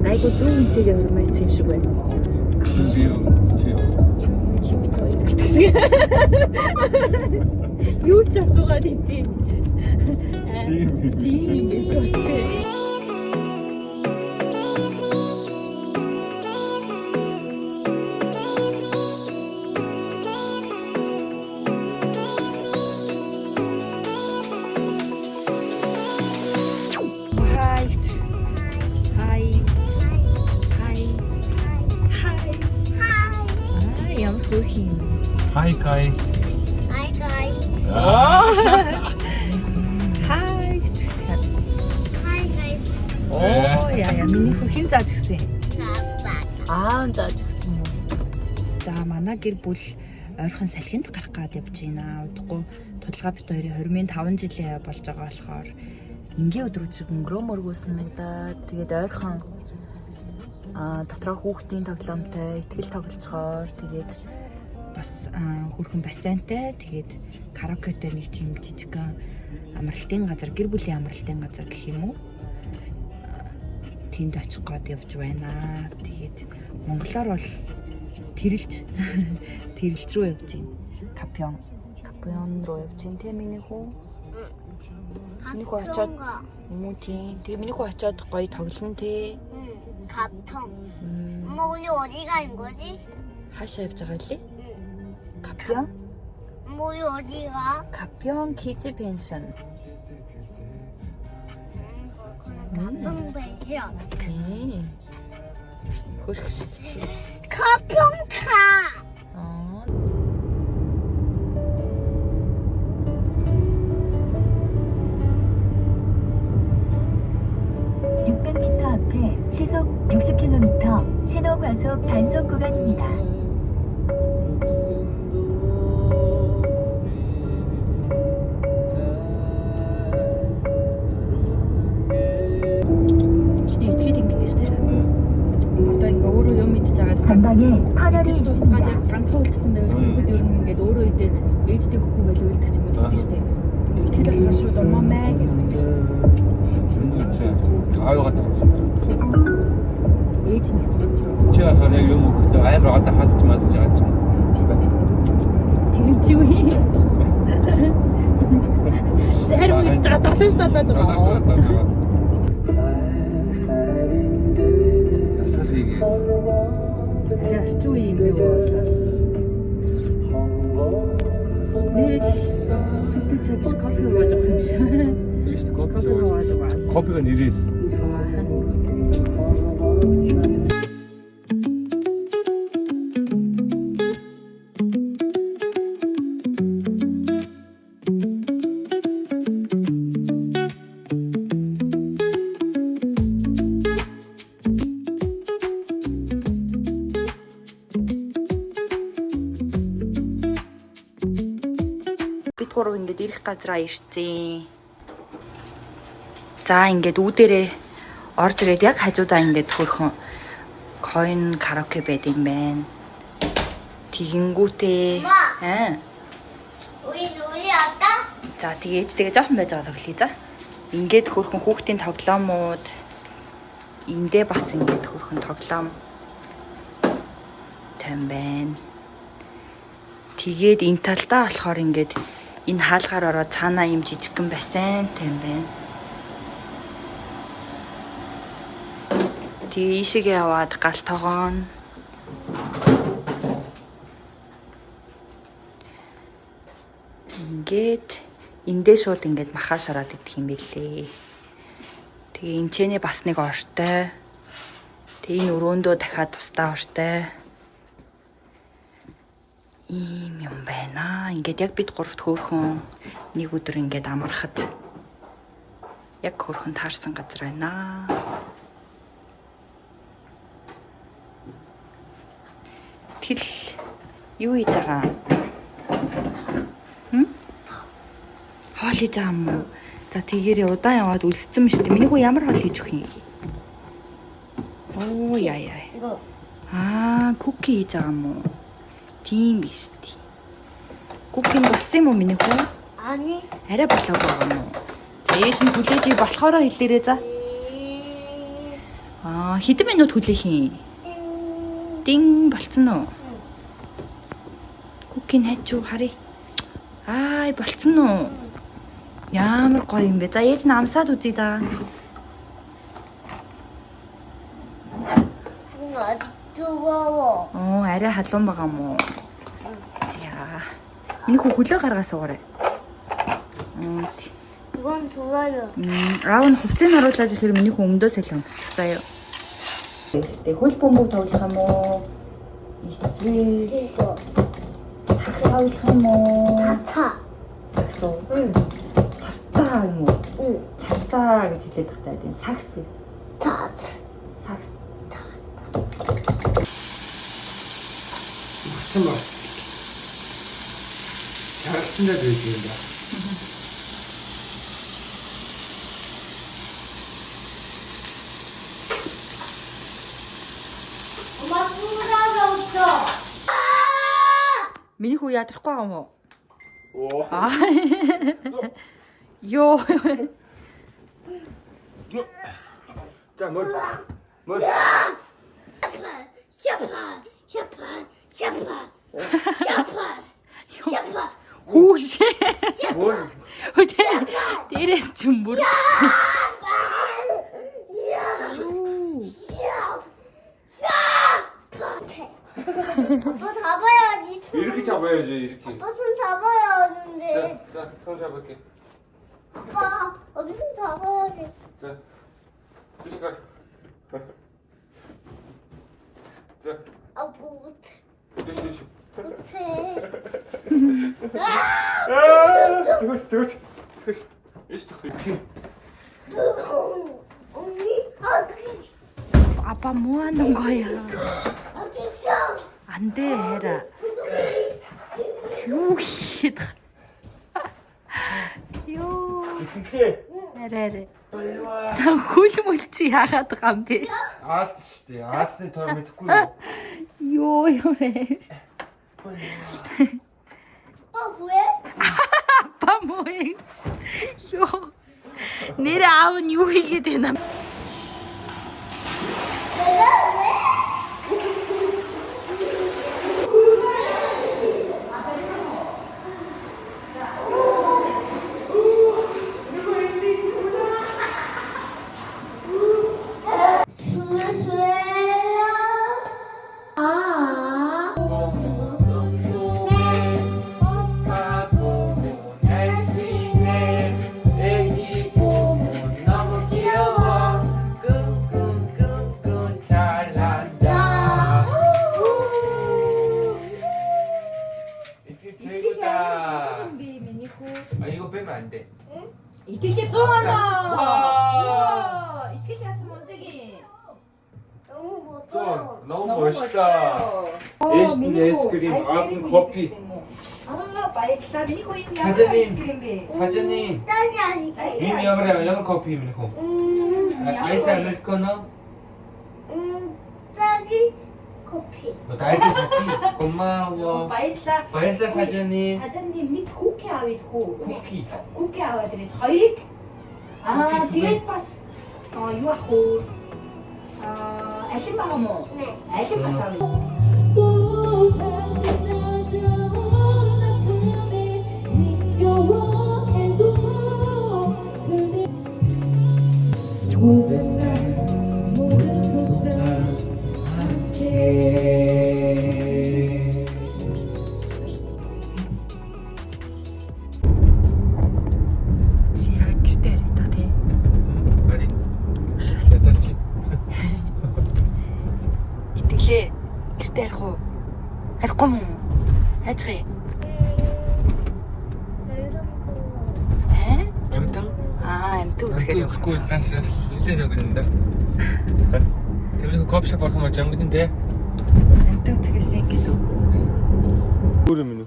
Айгу зүүн хэлтэйгээ хөрмөйц юм шиг байна. Юу ч асуугаад идэв. Тийм юм биш үстэй. Hi guys. Hi guys. Hi. Hi guys. Оо яа миний хин зааж өгсөн. Зааж өгсөн юм уу? За манай гэр бүл ойрхон салхинд гарах гад явж байна. Удахгүй тулгаа бит хоёрын 25 жилийн болж байгаа болохоор ингийн өдрүүд шиг өнгөрөөмөргөө санагдаад тэгээд ойрхон дотроо хүүхдийн тоглоомтой ихтгэл тоглолцохоор тэгээд бас хөрхөн бассейнтай тэгээд караокетэй нэг тийм жижигхэн амралтын газар гэр бүлийн амралтын газар гэх юм уу тэнд очих гээд явж байна. Тэгээд монголоор бол тэрэлж рүү явж байна. Капион руу явж байна те миний хүү. Миний хүү очоод муу тийм. Тэгээ миний хүү очоод гоё тоглоно те. 가평. 엄마 우리 어디 가는 거지? 하샤 явж байгаа лээ. 가평? 엄마 우리 어디 가? 가평 키즈 펜션. 가평 펜션. хөрх шít чи. 가평 가. 600m 앞에 시속 60km 신호 과속 단속 구간입니다. 전방에 터널이 있습니다. 프랑스 улцсан байвал хүүхэд ер нь ингээд өөрөө идээд ээжтэй хөхгүй байл үлдэх юм уу гэдэг штеп. Тэр болохоор шууд 엄마маа гэдэг. 아유가 ээж нь 제가 저녁 요 먹을 때 아이를 갖다 하지 마시지 않죠. тэр чи юу? Зэрэг үед жаа татаж байгаа. Яаш ч үе юм бэ? Нэг сэтгэцээ биш кофе ууж авах юм шиг. Тэгэж кофе ууж байгаа. 커피가 니리. Бид гурав ингээд ирэх газраа ирсэн. За ингээд үүдэрээ орж ирээд яг хажуудаа ингээд хөрхөн coin karaoke байд юм байна. Тэгэнгүүтээ 우리 할까? За тэгээ ээжтэйгээ жоохон байж байгаа тоглоё за. Ингээд хөрхөн хүүхдийн тоглоомууд эндээ бас ингээд хөрхөн тоглоом тань байна. Тэгээд энэ талдаа болохоор ингээд энэ хаалгаар ороод цаанаа юм жижигхэн бассейн тань байна. Тэгээ ийшээгээ яваад гал тогоон. Ингээд эндээ шууд ингээд махаас ороод идэх юм билээ. Тэгээ энэчний бас нэг ортой. Тэгээ энэ өрөөндөө дахиад тусдаа ортой. Ийм юм байна. Ингээд яг бид гуравт хөөрхөн нэг өдөр ингээд амархад яг хөөрхөн таарсан газар байна. Тэл юу хийж байгаа? Хоол хийж байгаа юм уу? За тэгээрээ удаан яваад үлссэн мэт. Миний хүү ямар хоол хийж өгөх юм? Оо яа. 이거. 쿠키 хийж байгаа юм уу? Тийм биш тий. Куки болсон юм уу миний хүү? 아니. Арай болоог байгаа юм уу? За ээж нь хүлээж ий болохоороо хэлээрээ за. Хэдэн минут хүлээхийн? Дин болцсон уу? Кукийн хайч уу харъя. Болцсон уу? Ямар гоё юм бэ. За ээж нь амсаад үзье да. 뜨거워. Арай халуун байгаа мó. За. Миний хүү хөлөө гаргаа суугаарай. 이건 좋아요. Аав нь хувцсыг харуулаад ихээр миний хүү өмдөө солио өмсчих заяа. Тэгтээ хөл бөмбөг тоглох юм уу? Эсвэл 이거 сакс тоглох юм уу? 차차. Сакс уу? 응. Цартаа юм уу? 응. Цартаа гэж хэлээд тахтай тийм сакс гэж. 차스. Сакс. 무슨 말? 잘하신다 그러신다. 엄마 꿀하게 없어. Миний хүү ядрахгүй байгаа юм уу? 오. Ёо. 자, 뭘? 샤파. Хүүш. 뭘? Дээрээс ч юм бүр. 아빠 잡아야지. 이렇게 잡아야지, 이렇게. 아빠 손 잡아야 하는데. 자, 손 잡을게. 아빠 여기 손 잡아야지. 자, 주식아. 자, 아 못해. 주식. 못해. 뜨거시. 이씨, 이렇게. 언니 Апа 뭐 하는 거야? 진짜. 안 돼, 해라. 요히다. 요. 이렇게. 해래. 자, 굴물치 야가 들어간대. 아스시대. 아스는 더 믿고. 요래. 아빠 뭐해? 아빠 뭐해? 요. 내래 아은 요이게 되나? 이거 빼면 안 돼. 이렇게 좋아하나? 와. 이렇게 했으면 어떡해? 너무 저 멋져. 너무 멋있다. 아이스크림, 커피. 맛있다. 미니코 이거 사장님, 사장님. 딸기 아니지? 미미 영어 커피 미니코. 아이스 아메리카노. 딸기 커피. 날개 커피. 고마워. 맛있다. 맛있다 사장님. 사장님 mit Kuke awit ho. 쿠키. Kuke awadri 저희 тэгээд бас юу ах уу? Алин байгаа мó? 네. Алин бас авъя. 말이. 됐지. Итгэлээ. Гэртээ ярих уу? Ярихгүй мүү? Хайцгаая. 아무튼 Амт 그 үзгээд. 듣고 다시 일해야 되는데. 우리 커피숍 가서 뭐 정근인데. Амт үзгээсэн ингээд үү. 모르면.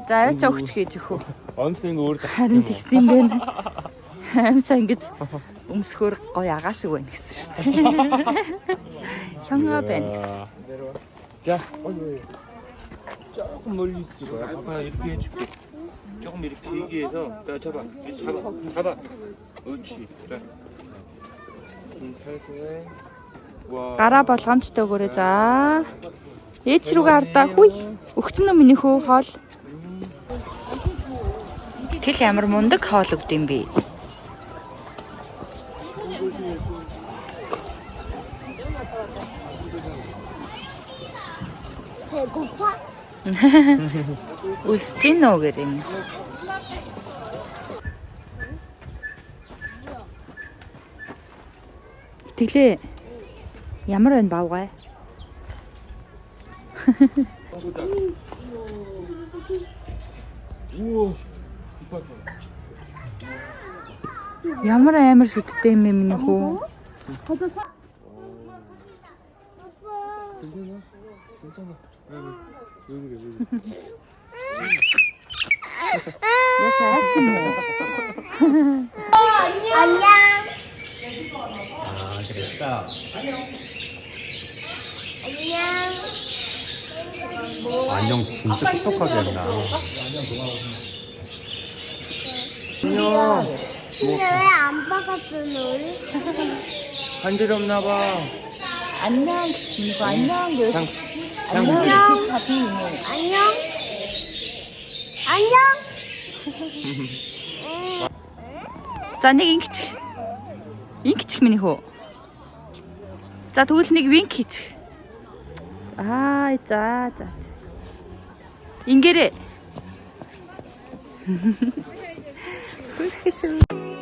За аваач өгч гэж өгөө. 언сын өөр Харин тэгсэн юм байна. Амсаа ингэж өмсөхөр гоё агаа шиг байна гэсэн шүү дээ. Хянгаа байна гэсэн. 자, 조금 멀리 찍어요. 아빠 이렇게 해줄게. 조금 이렇게 얘기해서, 자, 잡아, 잡아. 그렇지. 자, 살살. 와. Гараа болгоомжтой өгөөрэй за. Ээж рүүгээ хардаа хүй. Өгсөн юм минийх үү хоол. Тэл ямар мундаг хоол өгд юм бэ? 배고파? Үлсэж нөө гэр юм. Итгэлээ. Ямар байна бавгай? 우와. Ямар амар шүттэй юм минийх үү? 아빠. 괜찮아? 괜찮아. 왜 그래? 야사치 뭐. 안녕. 아, 그랬다. 안녕. 안녕 진짜 똑똑하게 했나? 안녕. 근데 왜 안 박았어 너를? 간지럽나 봐. 안녕 이거 안녕 요. 장, 안녕 잡히네. 안녕. 안녕. За нэг ингэч. Ингэч минийх үү? За тэгвэл нэг винк хийчих. Аа за. Ингэрээ. Гүрхэшүү.